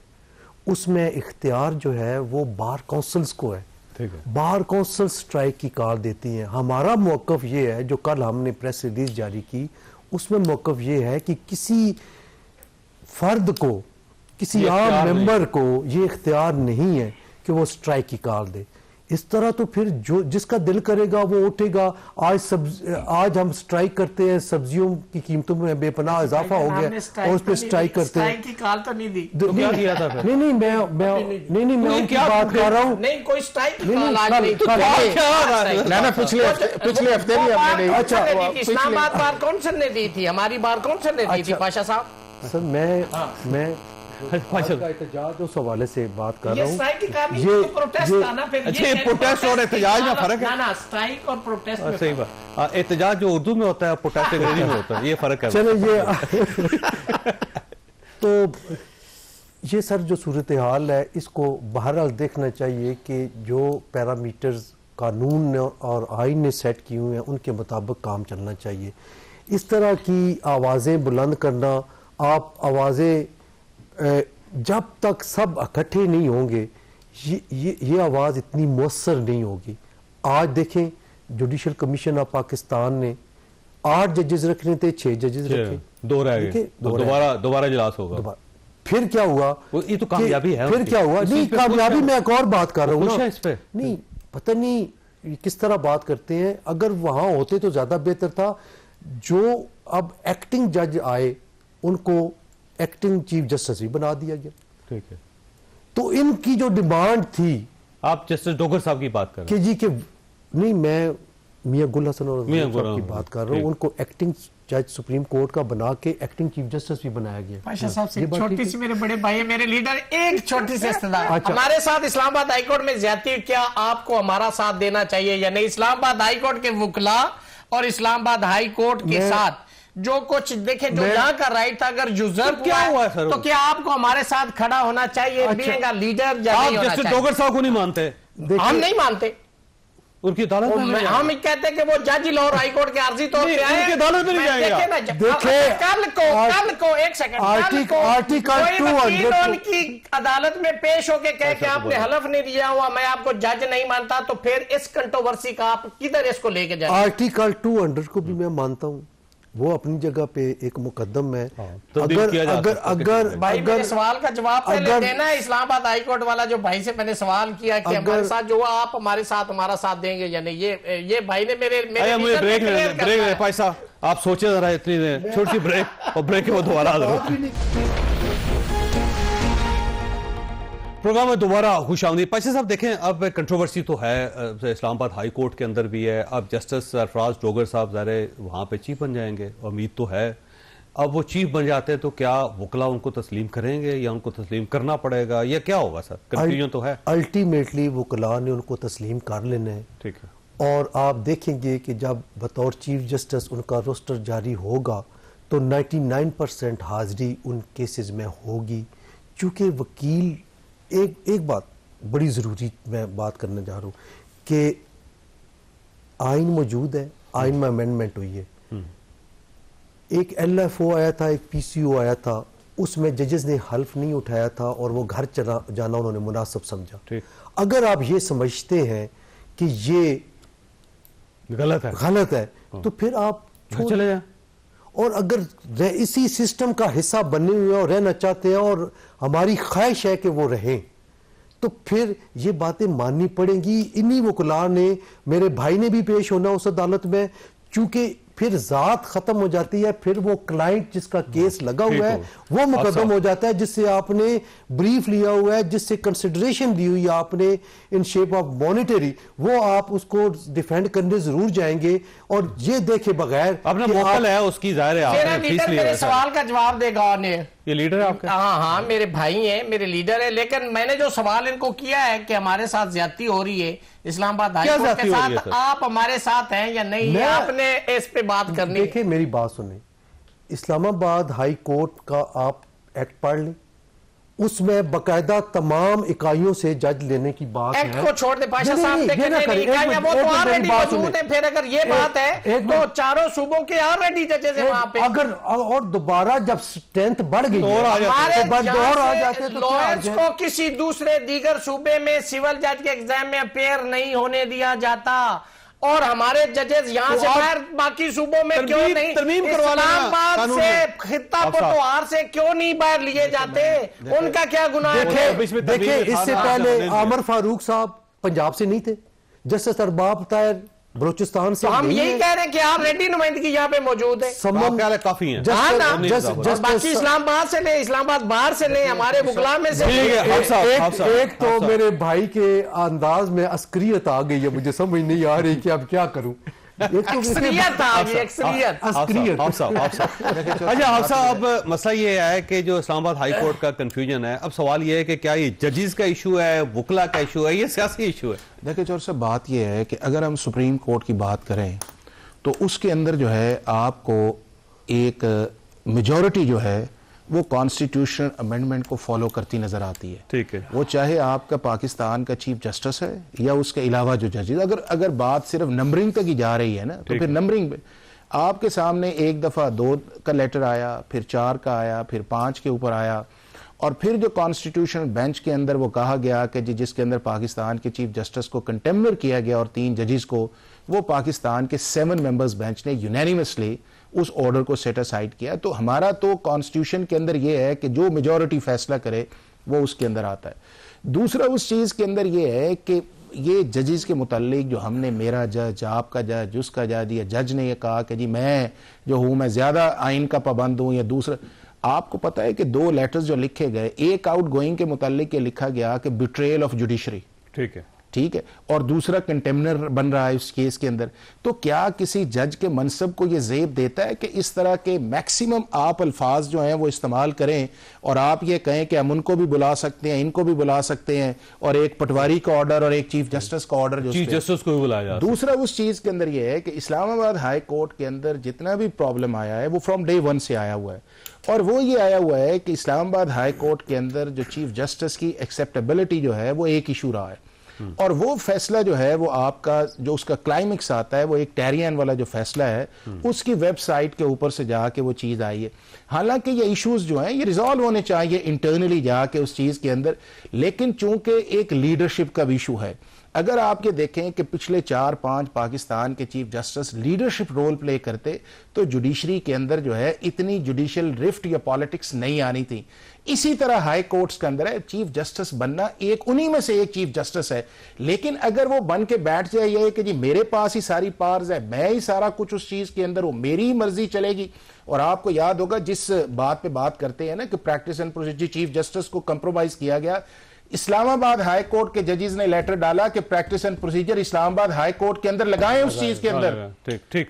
اس میں اختیار جو ہے وہ بار کونسلز کو ہے۔ بار کونسل سٹرائک کی کال دیتی ہیں۔ ہمارا موقف یہ ہے جو کل ہم نے پریس ریلیز جاری کی، اس میں موقف یہ ہے کہ کسی فرد کو، کسی عام ممبر کو یہ اختیار نہیں ہے کہ وہ سٹرائک کی کال دے۔ اس طرح تو پھر جو جس کا دل کرے گا وہ اٹھے گا۔ آج ہم سٹرائک کرتے ہیں، سبزیوں کی قیمتوں میں بے پناہ اضافہ ہو گیا اور اس پہ سٹرائک کرتے ہیں۔ سٹرائک کی کال تو نہیں دی، نہیں میں ان کی بات کر رہا ہوں۔ نہیں کوئی سٹرائک کی کال آج نہیں، نا پچھلے ہفتے بھی ہم نے اچھا اسلام آباد بار کونسل نے دی تھی، ہماری بار کونسل نے دی تھی۔ پاشا صاحب سر میں احتجاج اس حوالے سے بات کر رہا ہوں۔ یہ پروٹیسٹ اور احتجاج میں فرق ہے۔ نا سٹرائک اور پروٹیسٹ صحیح بات، احتجاج جو اردو میں ہوتا ہے پروٹیسٹ انگریزی میں ہوتا ہے، یہ فرق ہے۔ چلیں یہ تو یہ سر جو صورتحال ہے اس کو بہرحال دیکھنا چاہیے کہ جو پیرامیٹرز قانون اور آئین نے سیٹ کیے ہوئے ہیں ان کے مطابق کام چلنا چاہیے۔ اس طرح کی آوازیں بلند کرنا، آپ آوازیں جب تک سب اکٹھے نہیں ہوں گے یہ آواز اتنی مؤثر نہیں ہوگی۔ آج دیکھیں جوڈیشل کمیشن آف پاکستان نے 8 ججز رکھنے تھے، 6 ججز رکھے، 2 رہ گئے، دوبارہ اجلاس ہوگا۔ پھر کیا ہوا؟ یہ تو کامیابی ہے۔ پھر کیا ہوا؟ نہیں کامیابی میں ایک اور بات کر رہا ہوں نا، اس پہ نہیں پتہ نہیں کس طرح بات کرتے ہیں۔ اگر وہاں ہوتے تو زیادہ بہتر تھا۔ جو اب ایکٹنگ جج آئے ان کو ایکٹنگ چیف جسٹس بھی بنا دیا گیا۔ ٹھیک ہے، تو ان کی جو ڈیمانڈ تھی، آپ جسٹس ڈوگر صاحب کی بات کر رہے ہیں کہ جی کہ نہیں میں میاں گل حسن اور صاحب کی بات کر رہا ہوں، ان کو ایکٹنگ جج سپریم کورٹ کا بنا کے ایکٹنگ چیف جسٹس بھی بنایا گیا۔ پاشا صاحب سے چھوٹی سی، میرے بڑے بھائی میرے لیڈر، ایک چھوٹی سی استدعا، ہمارے ساتھ اسلام آباد ہائی کورٹ میں زیادتی، کیا آپ کو ہمارا ساتھ دینا چاہیے یا نہیں؟ اسلام آباد ہائی کورٹ کے وکلاء اور اسلام آباد ہائی کورٹ کے ساتھ جو کچھ دیکھیں جو یہاں کا رائٹ تھا اگر یوزر کیا ہوا ہے تو کیا آپ کو ہمارے ساتھ کھڑا ہونا چاہیے بینگ اے لیڈر یا نہیں ہونا جسٹس چاہیے؟ ڈوگر صاحب کو نہیں مانتے؟ ہم نہیں مانتے، ان کی عدالت میں ہم کہتے ہیں کہ وہ جج لاہور ہائی کورٹ کے عارضی طور پہ آئے، ان کی عدالت میں نہیں جائیں گے۔ کل کو ایک سیکنڈ کوئی وکیل ان کی عدالت میں پیش ہو کے کہے کہ آپ نے حلف نہیں دیا ہوا، میں آپ کو جج نہیں مانتا، تو پھر اس کنٹروورسی کا آپ کدھر اس کو لے کے جائیں؟ آرٹیکل 200 کو بھی میں مانتا ہوں، وہ اپنی جگہ پہ ایک مقدم ہے۔ اگر بھائی میرے سوال کا جواب پہلے دینا ہے، اسلام آباد ہائی کورٹ والا جو بھائی سے میں نے سوال کیا کہ ہمارے ساتھ جو ہوا آپ ہمارے ساتھ ہمارا ساتھ دیں گے یا نہیں، یہ بھائی نے میرے بریک بھائی صاحب آپ سوچیں ذرا اتنی چھوٹی سی بریک، اور بریک کے بعد دوبارہ پروگرام میں دوبارہ خوش آمدید۔ پاشا صاحب دیکھیں اب کنٹروورسی تو ہے اسلام آباد ہائی کورٹ کے اندر بھی ہے، اب جسٹس سرفراز ڈوگر صاحب ظاہر وہاں پہ چیف بن جائیں گے، امید تو ہے۔ اب وہ چیف بن جاتے ہیں تو کیا وکلا ان کو تسلیم کریں گے یا ان کو تسلیم کرنا پڑے گا یا کیا ہوگا سر؟ کنفیوژن تو ہے۔ الٹیمیٹلی وکلا نے ان کو تسلیم کر لینا ہے، ٹھیک ہے، اور آپ دیکھیں گے کہ جب بطور چیف جسٹس ان کا روسٹر جاری ہوگا تو 99% حاضری ان کیسز میں ہوگی، چونکہ وکیل ایک بات بڑی ضروری میں بات کرنے جا رہا ہوں کہ آئین موجود ہے، آئین میں امینڈمنٹ ہوئی ہے، ایک ایل ایف او آیا تھا، ایک پی سی او آیا تھا، اس میں ججز نے حلف نہیں اٹھایا تھا اور وہ گھر جانا انہوں نے مناسب سمجھا۔ اگر آپ یہ سمجھتے ہیں کہ یہ غلط ہے تو پھر آپ چلے جائیں، اور اگر اسی سسٹم کا حصہ بنے ہوئے اور رہنا چاہتے ہیں اور ہماری خواہش ہے کہ وہ رہیں تو پھر یہ باتیں ماننی پڑیں گی۔ انہی وکلاء نے، میرے بھائی نے بھی پیش ہونا اس عدالت میں، چونکہ پھر ذات ختم ہو جاتی ہے، پھر وہ کلائنٹ جس کا کیس لگا ہوا ہے وہ مقدم ہو جاتا ہے، جس سے آپ نے بریف لیا ہوا ہے، جس سے کنسیڈریشن دی ہوئی آپ نے ان شیپ آف مانیٹری، وہ آپ اس کو ڈیفینڈ کرنے ضرور جائیں گے۔ اور یہ دیکھے بغیر اپنا موکل ہے اس کی ظاہر ہے، میرا لیڈر میرے سوال کا جواب دے گا، یہ لیڈر ہے آپ کا؟ ہاں میرے بھائی ہیں، میرے لیڈر ہے، لیکن میں نے جو سوال ان کو کیا ہے کہ ہمارے ساتھ زیادتی ہو رہی ہے اسلام آباد ہائی کورٹ کے ساتھ، آپ ہمارے ساتھ ہیں یا نہیں، آپ نے اس پہ بات کرنی ہے۔ دیکھیں میری بات سنیں، اسلام آباد ہائی کورٹ کا آپ ایکٹ پڑھ لیں، اس میں باقاعدہ تمام اکائیوں سے جج لینے کی بات ہے۔ ایکٹ کو چھوڑ دے پاشا صاحب، دیکھیں اکائیاں وہ تو آلریڈی موجود ہیں، پھر اگر یہ بات ہے تو چاروں صوبوں کے آلریڈی ججز ہیں وہاں پہ، اگر اور دوبارہ جب سٹرینتھ بڑھ گئی ہمارے لوئرز کو کسی دوسرے دیگر صوبے میں سول جج کے ایگزام میں اپیئر نہیں ہونے دیا جاتا، اور ہمارے ججز یہاں سے باہر باقی صوبوں میں کیوں نہیں، اسلام آباد سے خطہ پٹوار سے کیوں نہیں باہر لیے جاتے، ان کا کیا گناہ ہے؟ دیکھیں اس سے پہلے عامر فاروق صاحب پنجاب سے نہیں تھے، جسٹس ارباب طاہر بلوچستان سے، ہم یہی کہہ رہے ہیں کہ آلریڈی نمائندگی یہاں پہ موجود ہے، کافی ہیں، باقی اسلام آباد سے لیں، اسلام آباد باہر سے لیں، ہمارے وکلاء میں سے ایک تو میرے بھائی کے انداز میں عسکریت آ گئی ہے، مجھے سمجھ نہیں آ رہی کہ اب کیا کروں۔ اچھا حافظ اب مسئلہ یہ ہے کہ جو اسلام آباد ہائی کورٹ کا کنفیوژن ہے، اب سوال یہ ہے کہ کیا یہ ججز کا ایشو ہے، وکلا کا ایشو ہے، یہ سیاسی ایشو ہے؟ دیکھیں چور صاحب، بات یہ ہے کہ اگر ہم سپریم کورٹ کی بات کریں تو اس کے اندر جو ہے آپ کو ایک میجورٹی جو ہے وہ کانسٹیٹیوشن امینڈمنٹ کو فالو کرتی نظر آتی ہے، ٹھیک ہے، وہ چاہے آپ کا پاکستان کا چیف جسٹس ہے یا اس کے علاوہ جو ججز، اگر بات صرف نمبرنگ تک ہی جا رہی ہے نا تو پھر نمبرنگ پہ آپ کے سامنے ایک دفعہ 2 کا لیٹر آیا، پھر 4 کا آیا، پھر 5 کے اوپر آیا، اور پھر جو کانسٹیٹیوشن بینچ کے اندر وہ کہا گیا کہ جس کے اندر پاکستان کے چیف جسٹس کو کنٹیمنر کیا گیا اور 3 ججز کو، وہ پاکستان کے 7 ممبرز بینچ نے یونینیمسلی اس آرڈر کو سیٹ اسائڈ کیا۔ تو ہمارا تو کانسٹیٹیوشن کے اندر یہ ہے کہ جو میجورٹی فیصلہ کرے وہ اس کے اندر آتا ہے۔ دوسرا اس چیز کے اندر یہ ہے کہ یہ ججز کے متعلق جو ہم نے میرا جج، آپ کا جج، اس کا جج، یا جج نے یہ کہا کہ جی میں جو ہوں میں زیادہ آئین کا پابند ہوں، یا دوسرا، آپ کو پتا ہے کہ 2 لیٹرز جو لکھے گئے، ایک آؤٹ گوئنگ کے متعلق یہ لکھا گیا کہ بیٹریل آف جوڈیشری، ٹھیک ہے، ٹھیک ہے, اور دوسرا کنٹمنر بن رہا ہے اس کیس کے اندر. تو کیا کسی جج کے منصب کو یہ زیب دیتا ہے کہ اس طرح کے میکسیمم آپ الفاظ جو ہیں وہ استعمال کریں اور آپ یہ کہیں کہ ہم ان کو بھی بلا سکتے ہیں, ان کو بھی بلا سکتے ہیں, اور ایک پٹواری کا آرڈر اور ایک چیف جسٹس کا آرڈر جو چیف جسٹس کو بھی بلایا جاتا ہے. دوسرا اس چیز کے اندر یہ ہے کہ اسلام آباد ہائی کورٹ کے اندر جتنا بھی پرابلم آیا ہے وہ فرام ڈے ون سے آیا ہوا ہے, اور وہ یہ آیا ہوا ہے کہ اسلام آباد ہائی کورٹ کے اندر جو چیف جسٹس کی ایکسیپٹیبلٹی جو ہے وہ ایک ایشو رہا ہے, اور وہ فیصلہ جو ہے وہ آپ کا جو اس کا کلائمیکس آتا ہے وہ ایک ٹیرین والا جو فیصلہ ہے اس کی ویب سائٹ کے اوپر سے جا کے وہ چیز آئی ہے. حالانکہ یہ ایشوز جو ہیں یہ ریزالو ہونے چاہیے انٹرنلی جا کے اس چیز کے اندر, لیکن چونکہ ایک لیڈرشپ کا ایشو ہے. اگر آپ یہ دیکھیں کہ پچھلے 4-5 پاکستان کے chief justice leadership role play کرتے تو جوڈیشری کے اندر جو ہے اتنی جوڈیشل رفٹ یا پالیٹکس نہیں آنی تھی. اسی طرح ہائی کورٹس کے اندر ہے, چیف جسٹس بننا ایک انہی میں سے ایک چیف جسٹس ہے, لیکن اگر وہ بن کے بیٹھ جائے یہ کہ جی میرے پاس ہی ساری پاورز ہے, میں ہی سارا کچھ اس چیز کے اندر ہوں, میری ہی مرضی چلے گی. اور آپ کو یاد ہوگا جس بات پہ بات کرتے ہیں نا کہ practice and procedure, chief justice کو کمپرومائز کیا گیا. اسلام آباد ہائی کورٹ کے ججز نے لیٹر ڈالا کہ پریکٹس اینڈ پروسیجر اسلام آباد ہائی کورٹ کے اندر لگائیں اس چیز کے اندر,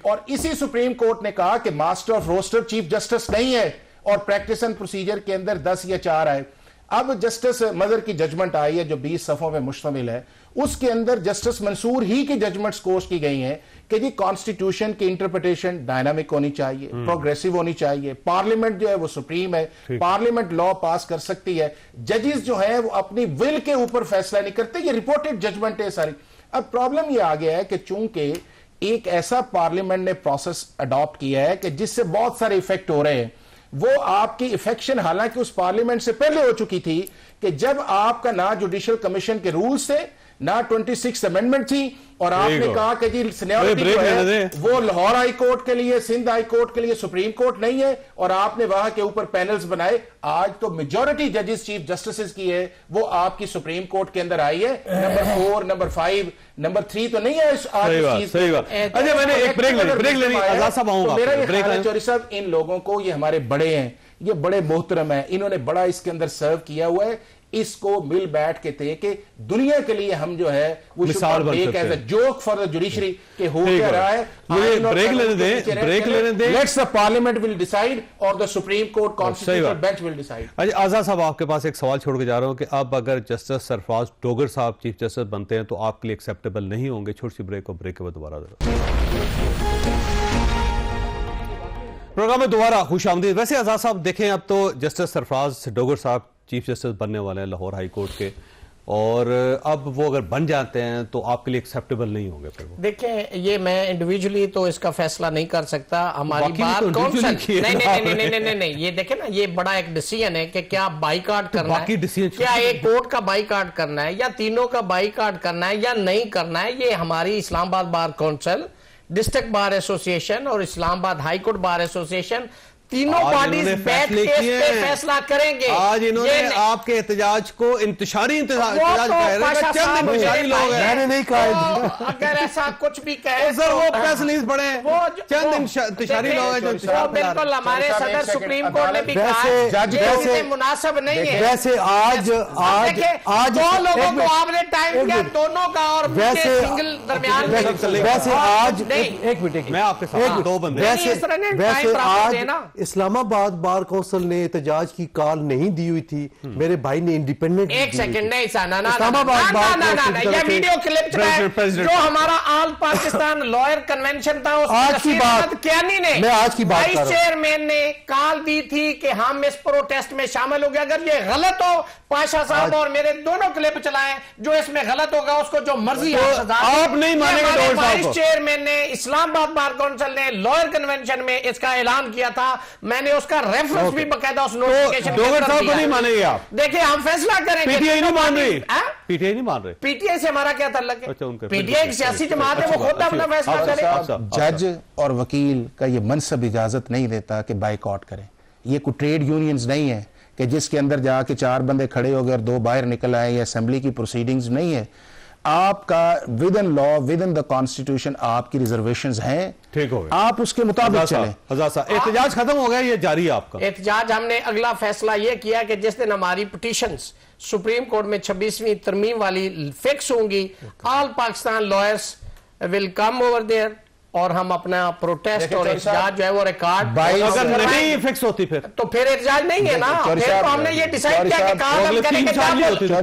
اور اسی سپریم کورٹ نے کہا کہ master of roster chief justice نہیں ہے اور پریکٹس اینڈ پروسیجر کے اندر 10 یا 4 آئے. اب جسٹس مدر کی ججمنٹ آئی ہے جو 20 صفحوں پہ مشتمل ہے, اس کے اندر جسٹس منصور ہی کی ججمنٹس کوش کی گئی ہیں کہ جی کانسٹیٹیوشن کی انٹرپریٹیشن ڈائنامک ہونی چاہیے, پروگریسو ہونی چاہیے, پارلیمنٹ جو ہے وہ سپریم ہے, پارلیمنٹ لا پاس کر سکتی ہے, ججز جو ہیں وہ اپنی ول کے اوپر فیصلہ نہیں کرتے, یہ رپورٹڈ ججمنٹ ہے ساری. اب پرابلم یہ آ گیا ہے کہ چونکہ ایک ایسا پارلیمنٹ نے پروسیس اڈاپٹ کیا ہے کہ جس سے بہت سارے ایفیکٹ ہو رہے ہیں, وہ آپ کی افیکشن حالانکہ اس پارلیمنٹ سے پہلے ہو چکی تھی کہ جب آپ کا نہ جوڈیشل کمیشن کے رولز تھے نہ 26 امینڈمنٹ تھی, اور آپ نے کہا کہ جی سینیورٹی جو ہے وہ لاہور ہائی کورٹ کے لیے, سندھ ہائی کورٹ کے لیے, سپریم کورٹ نہیں ہے, اور آپ نے وہاں کے اوپر پینلز بنائے. آج تو میجورٹی ججز چیف جسٹسز کی ہے وہ آپ کی سپریم کورٹ کے اندر آئی ہے, نمبر 4, نمبر 5, نمبر 3 تو نہیں ہے آج اس چیز. اچھا میں نے ایک بریک لینی, آزاد صاحب آؤں گا. میرا یہ خیال ہے چوری صاحب, ان لوگوں کو, یہ ہمارے بڑے ہیں, یہ بڑے محترم ہیں, انہوں نے بڑا اس کے اندر سرو کیا ہوا ہے, اس کو مل بیٹھ کے تھے کہ دنیا کے لیے ہم جو ہے وہ مثال بن سکتے ہیں, جوک فار دا جوڈیشری کہ ہو کیا رہا ہے. مجھے بریک لینے دیں. Let's the parliament will decide اور دا سپریم کورٹ کانسٹیٹیوشنل بینچ ول ڈیسائیڈ. اچھا آزاد صاحب, آپ کے پاس ایک سوال چھوڑ کے جا رہا ہوں کہ اب اگر جسٹس سرفراز ڈوگر صاحب چیف جسٹس بنتے ہیں تو آپ کے لیے ایکسیپٹیبل نہیں ہوں گے. چھوٹی سی بریک, اور بریک کے بعد دوبارہ پروگرام میں دوبارہ خوش آمدید. ویسے آزاد صاحب دیکھیں, اب تو جسٹس سرفراز ڈوگر صاحب چیف جسٹس بننے والے ہیں لاہور ہائی کورٹ کے, اور اب وہ اگر بن جاتے ہیں تو آپ کے لیے ایکسیپٹیبل نہیں ہوں گے پھر وہ. دیکھیں یہ میں انڈیویجولی تو اس کا فیصلہ نہیں کر سکتا, ہماری بات کونسل نہیں, یہ دیکھیں نا یہ بڑا ایک ڈیسیژن ہے کہ کیا بائیکاٹ کرنا ہے, کیا ایک کورٹ کا بائیکاٹ کرنا ہے یا تینوں کا بائیکاٹ کرنا ہے یا نہیں کرنا ہے. یہ ہماری اسلام آباد bar council, district bar association اور اسلام آباد ہائی کورٹ بار ایسوسیشن تینوں پارٹیز بیٹھ کے اس پہ فیصلہ کریں گے. آج انہوں نے آپ کے احتجاج کو انتشاری احتجاج کہہ رہے ہیں, چند انتشاری لوگ ہیں, میں نے نہیں کہا اگر ایسا کچھ بھی کہے سر وہ پریس ریلیز پڑھے, چند انتشاری لوگ ہیں جو انتشار پھیلا رہے ہیں. بالکل ہمارے صدر سپریم کورٹ نے بھی کہا یہ مناسب نہیں ہے. ویسے آج دو لوگوں کو آپ نے ٹائم دیا دونوں کا, اور سنگل درمیان ویسے آج ایک منٹ میں آپ کے ساتھ دو بندے, ویسے آج اسلام آباد بار کونسل نے احتجاج کی کال نہیں دی ہوئی تھی, میرے بھائی نے انڈیپینڈنٹ ایک سیکنڈ نہیں سانا یہ ویڈیو کلپ ہے جو ہمارا آل پاکستان لائر کنونشن تھا, آج کی بات کیانی نے, میں آج کی بات وائس چیئرمین نے کال دی تھی کہ ہم اس پروٹیسٹ میں شامل ہو گئے. اگر یہ غلط ہو, پاشا صاحب اور میرے دونوں کلپ چلائیں, جو اس میں غلط ہوگا اس کو جو مرضی آپ نہیں مانیں گے. وائس چیئرمین نے, اسلام آباد بار کونسل نے لائر کنونشن میں اس کا اعلان کیا تھا, میں نے اس کا ریفرنس بھی باقاعدہ اس نوٹیفیکیشن ڈوگر صاحب کو نہیں مانیں گے آپ. دیکھیں ہم فیصلہ کریں گے. پی ٹی آئی نہیں مان رہی, پی ٹی آئی نہیں مان رہے. پی ٹی آئی سے ہمارا کیا تعلق ہے؟ پی ٹی آئی ایک سیاسی جماعت ہے, وہ خود اپنا فیصلہ کرے. جج اور وکیل کا یہ منصب اجازت نہیں دیتا کہ بائیکاٹ کریں. یہ کوئی ٹریڈ یونینز نہیں ہے کہ جس کے اندر جا کے 4 بندے کھڑے ہو گئے اور 2 باہر نکل آئے, یا اسمبلی کی پروسیڈنگز نہیں ہے. آپ کا with in law with in the constitution آپ کی ریزرویشنز ہیں, ٹھیک ہو گیا, آپ اس کے مطابق چلیں. احتجاج ختم ہو گیا, یہ جاری ہے آپ کا احتجاج. ہم نے اگلا فیصلہ یہ کیا کہ جس دن ہماری پٹیشنز سپریم کورٹ میں 26ویں ترمیم والی فکس ہوں گی, all Pakistan lawyers will come over there, اور ہم اپنا پروٹیسٹ اور احتجاج جو ہے وہ ریکارڈ. اگر نہیں فکس ہوتی تو پھر احتجاج نہیں ہے نا. پھر تو ہم نے یہ ڈیسائیڈ کیا کہ کہاں ہم کریں گے.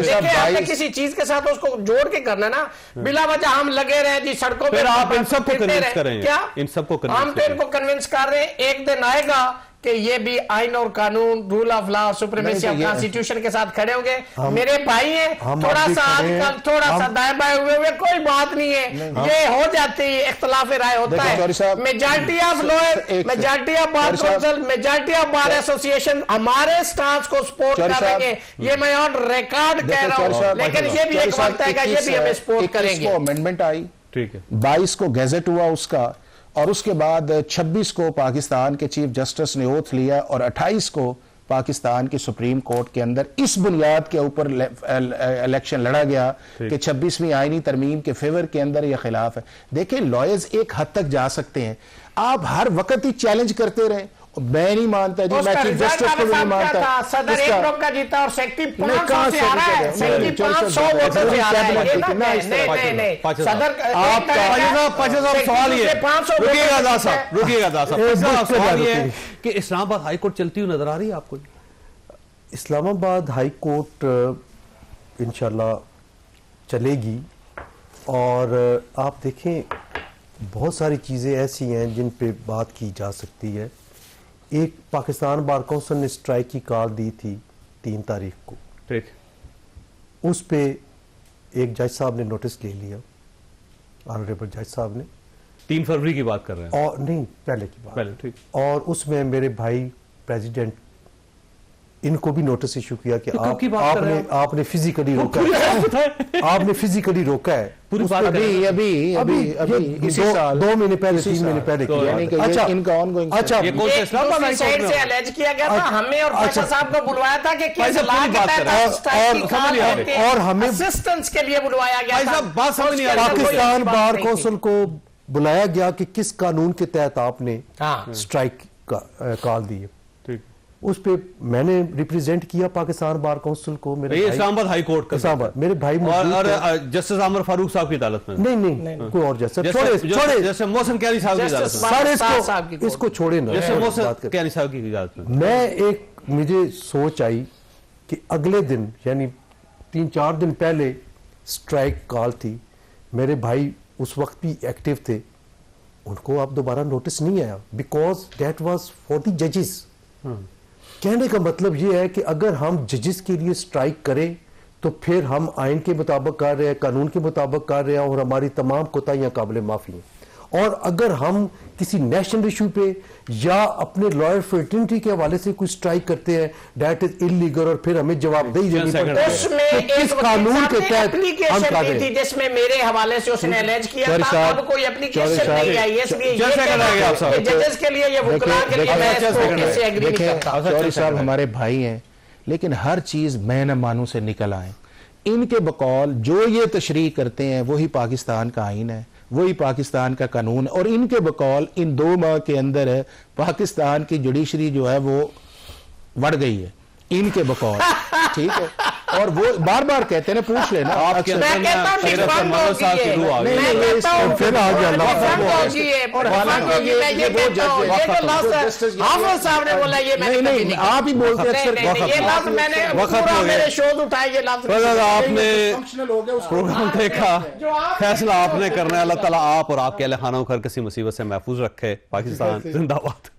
دیکھیں آپ نے کسی چیز کے ساتھ اس کو جوڑ کے کرنا نا, بلا وجہ ہم لگے رہے جی سڑکوں پہ. آپ ان سب کو کنونس کریں, کیا ان سب کو ہم تو ان کو کنونس کر رہے ہیں. ایک دن آئے گا کہ یہ بھی آئین اور قانون, rule of law, supremacy of constitution کے ساتھ کھڑے ہوں گے. میرے بھائی ہیں, تھوڑا سا آج کل تھوڑا سا دائیں بائیں ہوئے کوئی بات نہیں ہے, یہ ہو جاتی ہے, اختلاف رائے ہوتا ہے. Majority of lower, majority of bar council, majority of bar association ہمارے سٹانس کو سپورٹ کریں گے. یہ میں اور ریکارڈ کہہ رہا ہوں, لیکن یہ بھی ایک وقت ہے کہ یہ بھی ہمیں سپورٹ کریں گے. امینڈمنٹ آئی, ٹھیک ہے, 22 کو گیزٹ ہوا اس کا, اور اس کے بعد 26 کو پاکستان کے چیف جسٹس نے اوتھ لیا, اور 28 کو پاکستان کی سپریم کورٹ کے اندر اس بنیاد کے اوپر الیکشن لڑا گیا کہ 26ویں آئینی ترمیم کے فیور کے اندر یہ خلاف ہے. دیکھیں لائرز ایک حد تک جا سکتے ہیں, آپ ہر وقت ہی چیلنج کرتے رہیں. میں نہیں مانتا جی, میں چیف جسٹس کو بھی نہیں مانتا. صدر ایک روپ کا جیتا اور سیکٹری 500 سے آ رہا ہے, سیکٹری 500 ووٹر سے آ رہا ہے. نہیں, صدر آپ کا سوال یہ رکیے گا صاحب, سوال یہ ہے کہ اسلام آباد ہائی کورٹ چلتی ہوئی نظر آ رہی ہے آپ کو؟ اسلام آباد ہائی کورٹ انشاءاللہ چلے گی, اور آپ دیکھیں بہت ساری چیزیں ایسی ہیں جن پہ بات کی جا سکتی ہے. ایک پاکستان بار کونسل نے اسٹرائک کی کال دی تھی 3 تاریخ کو, ٹھیک, اس پہ ایک جج صاحب نے نوٹس لے لیا, آنریبل جج صاحب نے. 3 فروری کی بات کر رہے ہیں, اور نہیں پہلے کی بات, پہلے, ٹھیک. اور اس میں میرے بھائی پریزیڈنٹ ان کو بھی نوٹس ایشو کیا کہ آپ نے فزیکلی روکا ہے, آپ نے فزیکلی روکا ہے. ابھی 2 مہینے پہلے 3 مہینے پہلے کیا. ان کا آن گوئنگ, اچھا یہ دوسری سائڈ سے الیج کیا گیا تھا, ہمیں اور پاشا صاحب کو بلوایا تھا کہ کس لا کے تحت اور ہمیں اسسٹنس کے لیے بلوایا گیا تھا. پاکستان بار کونسل کو بلایا گیا کہ کس قانون کے تحت آپ نے اسٹرائک کال دی ہے. اس پہ میں نے ریپریزنٹ کیا پاکستان بار کونسل کو. یہ اسلام آباد ہائی کورٹ کا, اسلام آباد میرے بھائی اور جسٹس عامر فاروق صاحب کی عدالت میں, نہیں کوئی اور جسٹس, جیسے محسن قیانی صاحب کی عدالت میں, اس کو چھوڑے نا, جیسے محسن قیانی صاحب کی عدالت میں. میں مجھے سوچ آئی کہ اگلے دن یعنی 3-4 دن پہلے اسٹرائک کال تھی, میرے بھائی اس وقت بھی ایکٹیو تھے, ان کو اب دوبارہ نوٹس نہیں آیا because that was for the ججز. کہنے کا مطلب یہ ہے کہ اگر ہم ججز کے لیے اسٹرائک کریں تو پھر ہم آئین کے مطابق کر رہے ہیں, قانون کے مطابق کر رہے ہیں, اور ہماری تمام کوتاہیاں قابل معافی ہیں. اور اگر ہم کسی نیشنل ایشو پہ یا اپنے لائر فرٹرنٹی کے حوالے سے کوئی اسٹرائک کرتے ہیں دیٹ از انلیگل, اور پھر ہمیں جواب دہی دینی پڑتی ہے کہ کس قانون کے تحت ہم کر رہے ہیں. جس میں میرے حوالے سے اس نے الیج کیا تھا, اب کوئی اپلیکیشن نہیں آئی, اس لیے یہ ججز کے لیے, یہ وکلاء کے لیے میں اس کو کیسے ایگری نہیں کرتا. چوہدری صاحب ہمارے بھائی ہیں, لیکن ہر چیز میں نہ مانوں سے نکل آئے. ان کے بقول جو یہ تشریح کرتے ہیں وہی پاکستان کا آئین ہے, وہی پاکستان کا قانون, اور ان کے بقول ان 2 ماہ کے اندر پاکستان کی جوڈیشری جو ہے وہ بڑھ گئی ہے ان کے بقول, ٹھیک ہے. اور وہ بار بار کہتے ہیں, پوچھ لینا آپ کے آپ ہی بولتے آپ نے پروگرام دیکھا, فیصلہ آپ نے کرنا ہے. اللہ تعالیٰ آپ اور آپ کے اہل خانہ کو ہر کسی مصیبت سے محفوظ رکھے. پاکستان زندہ باد.